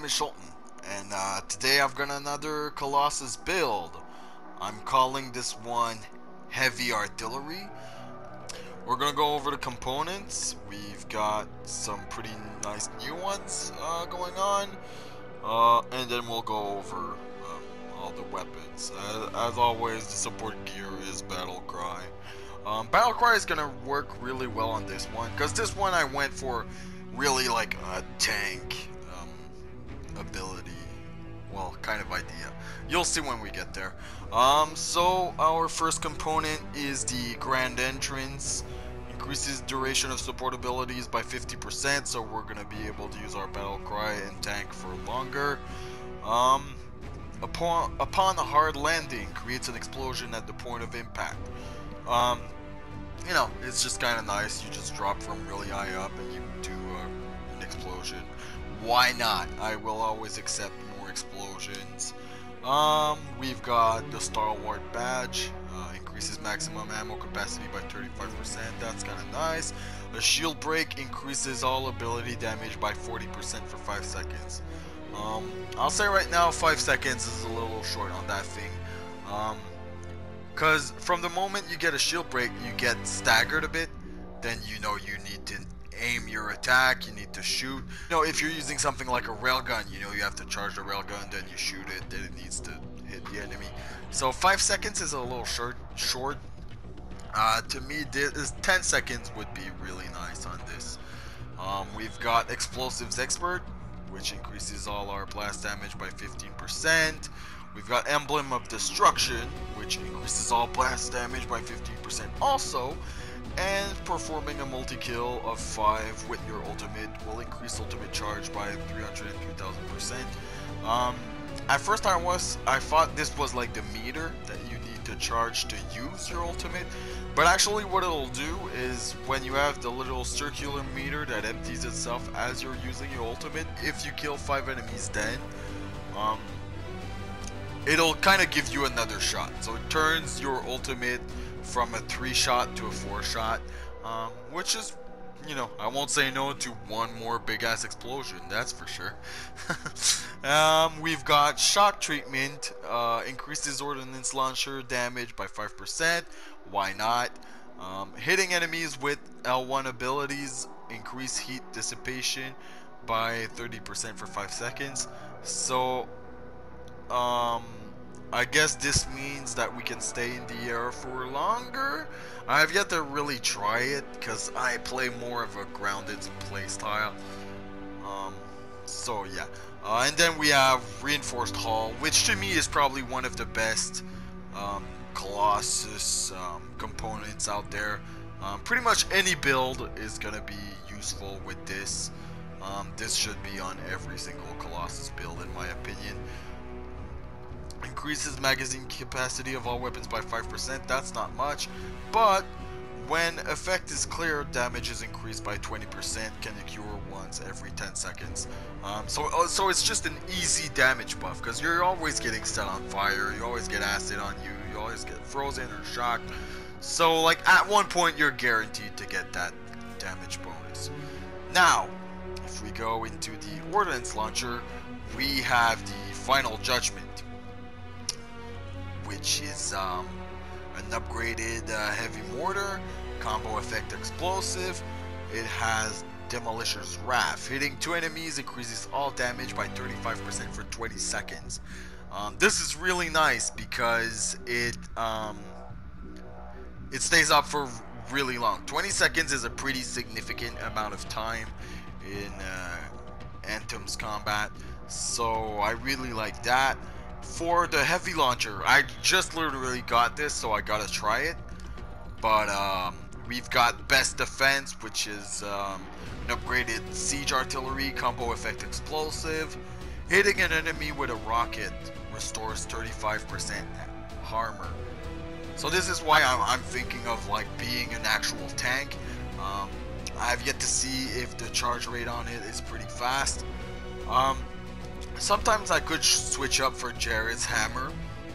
name is Schulten, and today I've got another Colossus build. I'm calling this one Heavy Artillery. We're gonna go over the components. We've got some pretty nice new ones going on, and then we'll go over all the weapons. As always, the support gear is Battle Cry. Battle Cry is gonna work really well on this one, because this one I went for really like a tank ability, well, kind of idea. You'll see when we get there. So our first component is the Grand Entrance. Increases duration of support abilities by 50%, so we're gonna be able to use our Battle Cry and tank for longer. Upon a hard landing, creates an explosion at the point of impact. You know, it's just kind of nice. You just drop from really high up and you do an explosion. Why not? I will always accept more explosions. We've got the Stalwart badge. Increases maximum ammo capacity by 35%. That's kind of nice. A shield break increases all ability damage by 40% for 5 seconds. I'll say right now 5 seconds is a little short on that thing. Because from the moment you get a shield break, you get staggered a bit. Then you know you need to aim your attack, you need to shoot. You know, if you're using something like a railgun, you know you have to charge the railgun, then you shoot it, then it needs to hit the enemy. So 5 seconds is a little short. To me, 10 seconds would be really nice on this. We've got Explosives Expert, which increases all our blast damage by 15%. We've got Emblem of Destruction, which increases all blast damage by 15% also. And performing a multi-kill of 5 with your ultimate will increase ultimate charge by 302,000%. At first I thought this was like the meter that you need to charge to use your ultimate, but actually what it'll do is when you have the little circular meter that empties itself as you're using your ultimate, if you kill 5 enemies then, it'll kind of give you another shot. So it turns your ultimate from a 3-shot to a 4-shot, which is, you know, I won't say no to one more big ass explosion, that's for sure. We've got Shock Treatment, increases Ordnance Launcher damage by 5%, why not? Hitting enemies with L1 abilities, increase heat dissipation by 30% for 5 seconds, so I guess this means that we can stay in the air for longer. I have yet to really try it because I play more of a grounded playstyle. So yeah. And then we have Reinforced Hull, which to me is probably one of the best Colossus components out there. Pretty much any build is gonna be useful with this. This should be on every single Colossus build in my opinion. Increases magazine capacity of all weapons by 5%, that's not much, but when effect is clear, damage is increased by 20%, can occur once every 10 seconds. So it's just an easy damage buff, because you're always getting set on fire, you always get acid on you, you always get frozen or shocked, so like at one point you're guaranteed to get that damage bonus. Now, if we go into the Ordnance Launcher, we have the Final Judgment, which is an upgraded heavy mortar, combo effect explosive. It has Demolisher's Wrath. Hitting 2 enemies increases all damage by 35% for 20 seconds. This is really nice because it stays up for really long. 20 seconds is a pretty significant amount of time in Anthem's combat, so I really like that. For the heavy launcher, I just literally got this, so I gotta try it. But we've got Best Defense, which is an upgraded siege artillery, combo effect explosive. Hitting an enemy with a rocket restores 35% armor. So this is why I'm thinking of like being an actual tank. I have yet to see if the charge rate on it is pretty fast. Sometimes I could switch up for Jared's hammer,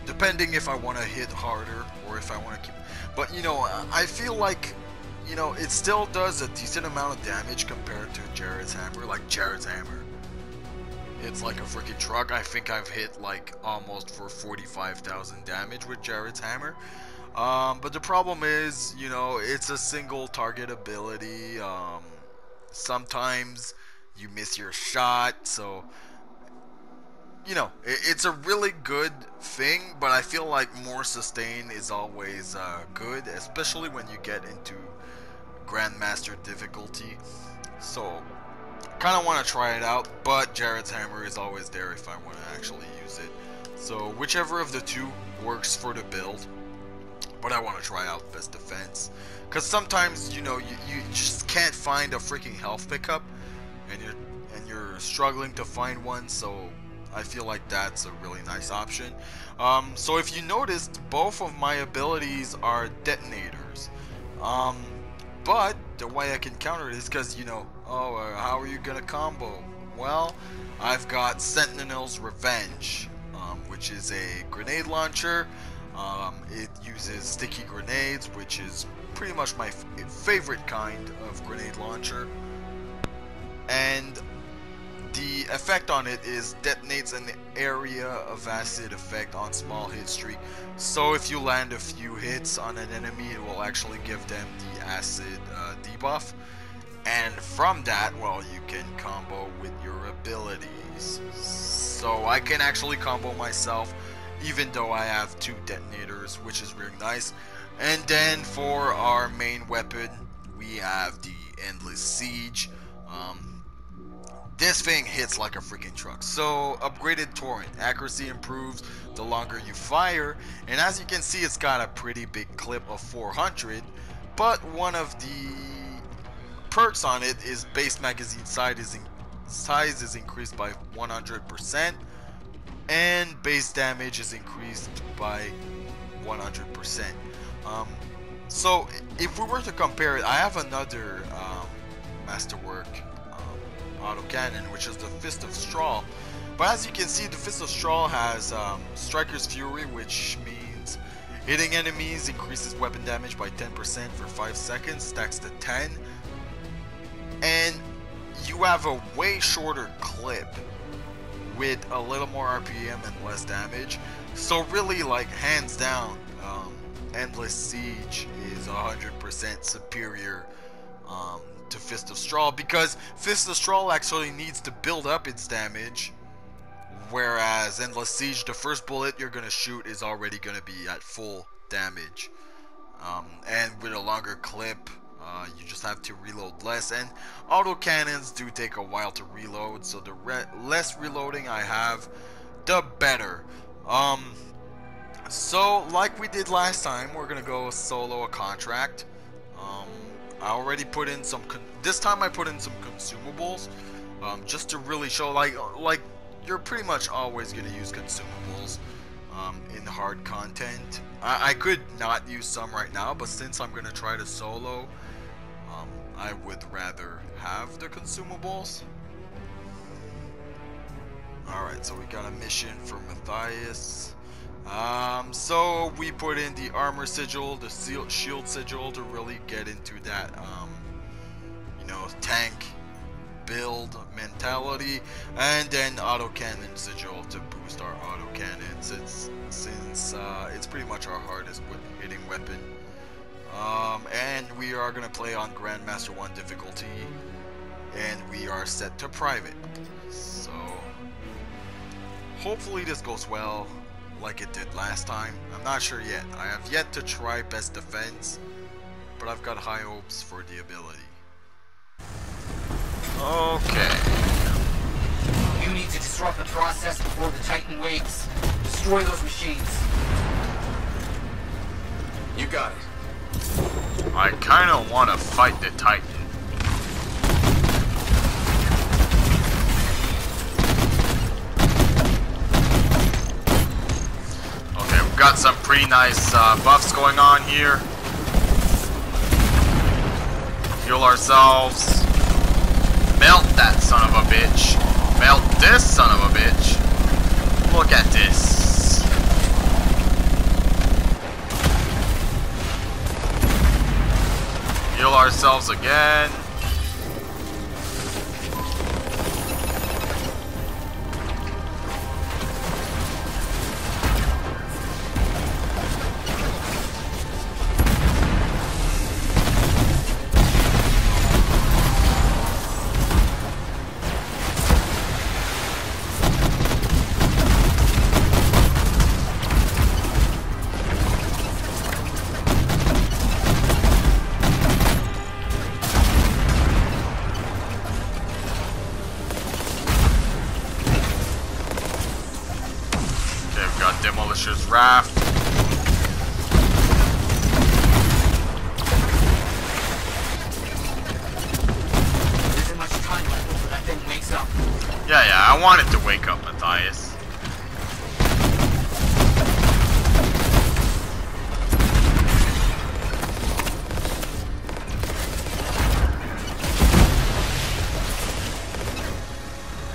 depending if I want to hit harder or if I want to keep. But you know, I feel like, you know, it still does a decent amount of damage compared to Jared's hammer. Like Jared's hammer It's like a freaking truck. I think I've hit like almost for 45,000 damage with Jared's hammer. But the problem is, you know, it's a single target ability. Sometimes you miss your shot, so you know, it's a really good thing, but I feel like more sustain is always good, especially when you get into Grandmaster difficulty. So, kind of want to try it out, but Jared's hammer is always there if I want to actually use it. So, whichever of the two works for the build, but I want to try out best defense. Because sometimes, you know, you just can't find a freaking health pickup, and you're struggling to find one, so I feel like that's a really nice option. So if you noticed, both of my abilities are detonators. But the way I can counter it is because, you know, how are you gonna combo? Well, I've got Sentinel's Revenge, which is a grenade launcher. It uses sticky grenades, which is pretty much my favorite kind of grenade launcher. And the effect on it is detonates an area of acid effect on small hit streak. So if you land a few hits on an enemy, it will actually give them the acid debuff. And from that, well, you can combo with your abilities. So I can actually combo myself, even though I have 2 detonators, which is really nice. And then for our main weapon, we have the Endless Siege. This thing hits like a freaking truck. So, upgraded torrent. Accuracy improves the longer you fire. And as you can see, it's got a pretty big clip of 400. But one of the perks on it is base magazine size is increased by 100%. And base damage is increased by 100%. So, if we were to compare it, I have another Masterwork autocannon, which is the Fist of Straw. But as you can see, the Fist of Straw has Striker's Fury, which means hitting enemies increases weapon damage by 10% for 5 seconds, stacks to 10. And you have a way shorter clip with a little more RPM and less damage. So really, like, hands down, Endless Siege is 100% superior to Fist of Straw, because Fist of Straw actually needs to build up its damage, whereas Endless Siege, the first bullet you're gonna shoot is already gonna be at full damage. And with a longer clip, you just have to reload less, and autocannons do take a while to reload, so the less reloading I have, the better. So like we did last time, we're gonna go solo a contract. I already put in some, this time I put in some consumables, just to really show, like you're pretty much always going to use consumables in hard content. I could not use some right now, but since I'm going to try to solo, I would rather have the consumables. Alright, so we got a mission for Matthias. So we put in the armor sigil, the shield sigil to really get into that, you know, tank build mentality, and then autocannon sigil to boost our autocannons. Since it's pretty much our hardest hitting weapon. And we are gonna play on Grandmaster 1 difficulty, and we are set to private. So hopefully this goes well, like it did last time. I'm not sure yet. I have yet to try best defense, but I've got high hopes for the ability. Okay. You need to disrupt the process before the Titan wakes. Destroy those machines. You got it. I kinda wanna fight the Titan. Got some pretty nice buffs going on here. Heal ourselves. Melt that son of a bitch. Melt this son of a bitch. Look at this. Heal ourselves again. Demolisher's Raft. There isn't much time left before that thing wakes up. Yeah, I want it to wake up, Matthias.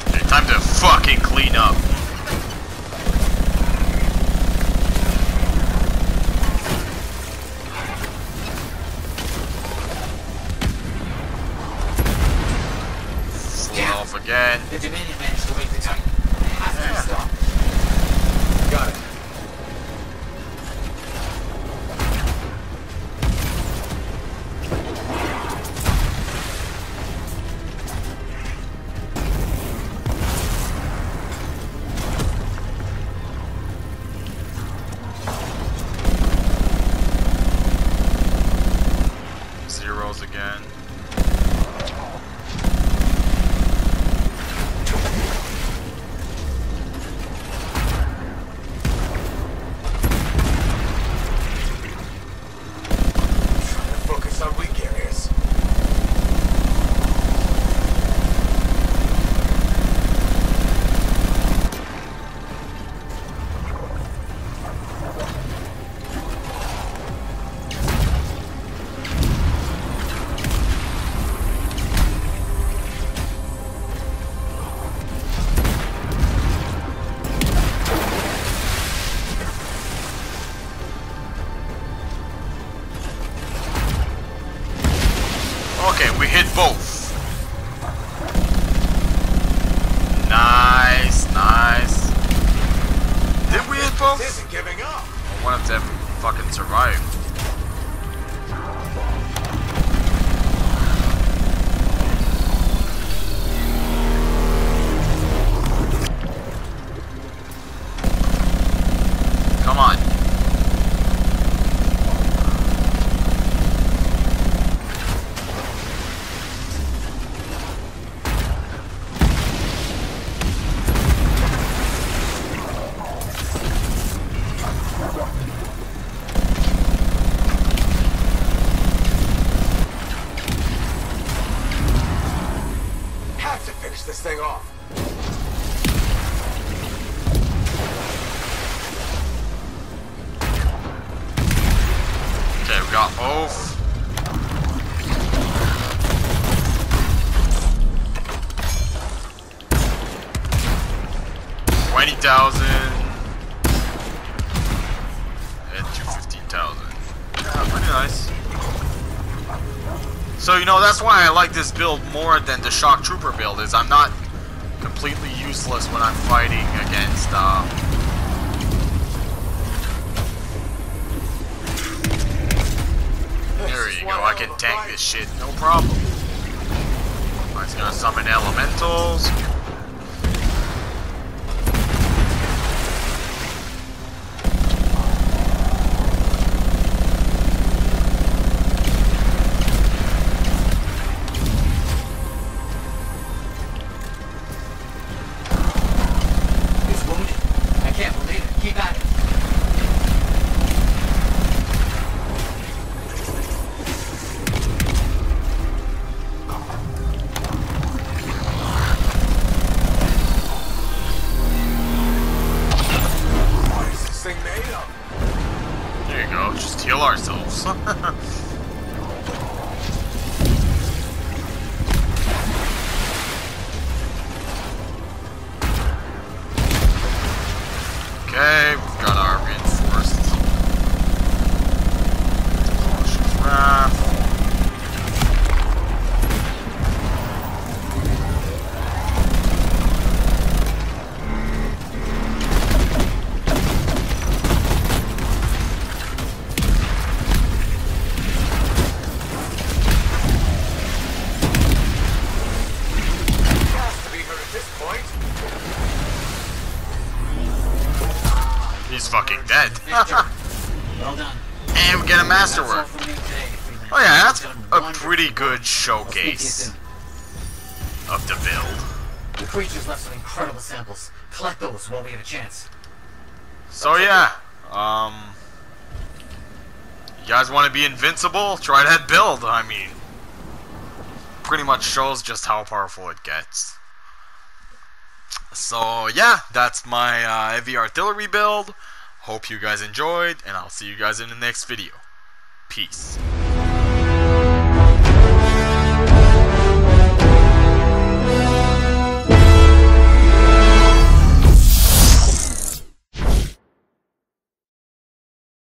Okay, time to fucking clean up. Again. The Dominion managed to wake the Titan. It has to be stopped. Got it. Zeros again. Okay, we hit both. Nice, nice. Did we hit both? This isn't giving up. Well, one of them fucking survived. Come on. This thing off. Okay, we got both. $20,000 and $215,000. Yeah, pretty nice. So, you know, that's why I like this build more than the Shock Trooper build, is I'm not completely useless when I'm fighting against, There you go, I can tank this shit, no problem. It's gonna summon elementals. Heal ourselves. Okay, we've got our reinforced Colossus Wrath. He's fucking dead. Well done. And we get a masterwork. That's all from me today, Freeman. Oh yeah, that's You've done a wonderful. pretty good I'll speak to you showcase soon. of the build. The creatures left some incredible samples. Collect those while we have a chance. So yeah, you guys want to be invincible? Try that build. I mean, pretty much shows just how powerful it gets. So yeah, that's my heavy artillery build. Hope you guys enjoyed, and I'll see you guys in the next video. Peace.